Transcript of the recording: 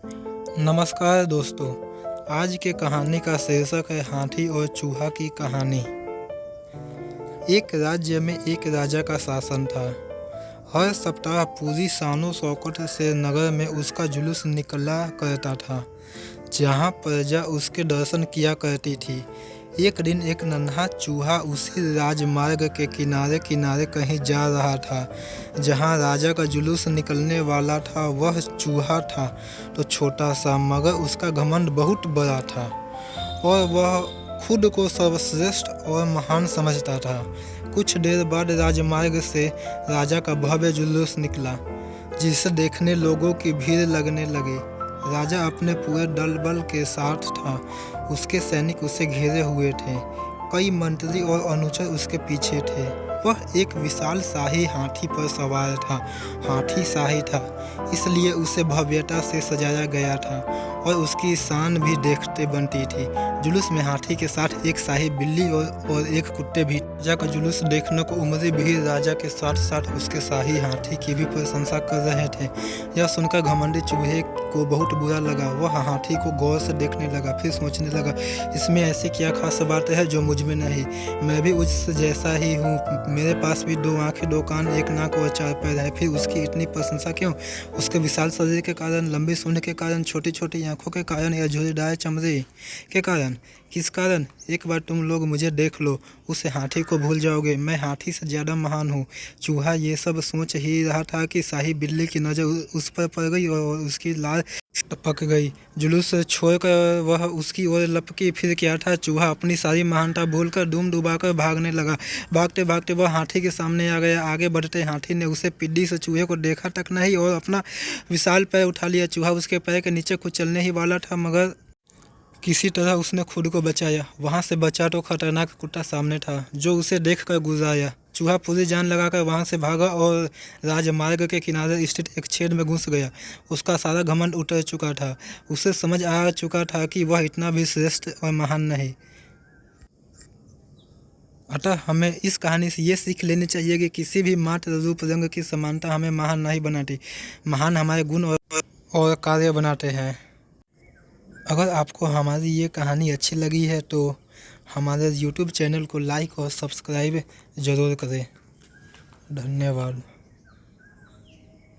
नमस्कार दोस्तों, आज की कहानी का शीर्षक है हाथी और चूहा की कहानी। एक राज्य में एक राजा का शासन था। हर सप्ताह पूरी शानो शौकत से नगर में उसका जुलूस निकला करता था, जहाँ प्रजा उसके दर्शन किया करती थी। एक दिन एक नन्हा चूहा उसी राजमार्ग के किनारे किनारे कहीं जा रहा था जहाँ राजा का जुलूस निकलने वाला था। वह चूहा था तो छोटा सा, मगर उसका घमंड बहुत बड़ा था और वह खुद को सर्वश्रेष्ठ और महान समझता था। कुछ देर बाद राजमार्ग से राजा का भव्य जुलूस निकला, जिसे देखने लोगों की भीड़ लगने लगी। राजा अपने पूरे दल बल के साथ था। उसके सैनिक उसे घेरे हुए थे। कई मंत्री और अनुचर उसके पीछे थे। वह एक विशाल शाही हाथी पर सवार था। हाथी शाही था, इसलिए उसे भव्यता से सजाया गया था और उसकी शान भी देखते बनती थी। जुलूस में हाथी के साथ एक शाही बिल्ली और एक कुत्ते भी। राजा का जुलूस देखने को उमड़ी भीड़ राजा के साथ साथ उसके शाही हाथी की भी प्रशंसा कर रहे थे। यह सुनकर घमंडी चूहे को बहुत बुरा लगा। वह हाथी को गौर से देखने लगा, फिर सोचने लगा, इसमें ऐसी क्या खास बात है जो मुझ में नहीं? मैं भी उस जैसा ही हूँ। मेरे पास भी 2 आँखें, 2 कान, 1 नाक और 4 पैर है। फिर उसकी इतनी प्रशंसा क्यों? उसके विशाल शरीर के कारण, लंबी सूंड के कारण, छोटी छोटी आँखों के कारण या झुर्रीदार चमड़े के कारण? किस कारण? एक बार तुम लोग मुझे देख लो, उस हाथी को भूल जाओगे। मैं हाथी से ज़्यादा महान हूँ। चूहा ये सब सोच ही रहा था कि शाही बिल्ली की नज़र उस पर पड़ गई और उसकी लार टपक गई। जुलूस छोड़कर वह उसकी ओर लपकी। फिर क्या था, चूहा अपनी सारी महानता भूलकर दुम डुबाकर भागने लगा। भागते भागते वह हाथी के सामने आ गया। आगे बढ़ते हाथी ने उसे पिड्डी से चूहे को देखा तक नहीं और अपना विशाल पैर उठा लिया। चूहा उसके पैर के नीचे कुचलने ही वाला था, मगर किसी तरह उसने खुद को बचाया। वहाँ से बचा तो खतरनाक कुत्ता सामने था, जो उसे देखकर गुर्राया। चूहा पूरी जान लगाकर वहाँ से भागा और राजमार्ग के किनारे स्थित एक छेद में घुस गया। उसका सारा घमंड उतर चुका था। उसे समझ आ चुका था कि वह इतना भी श्रेष्ठ और महान नहीं। अतः हमें इस कहानी से ये सीख लेनी चाहिए कि किसी भी मात्र रूप रंग की समानता हमें महान नहीं बनाती। महान हमारे गुण और कार्य बनाते हैं। अगर आपको हमारी ये कहानी अच्छी लगी है तो हमारे YouTube चैनल को लाइक और सब्सक्राइब ज़रूर करें। धन्यवाद।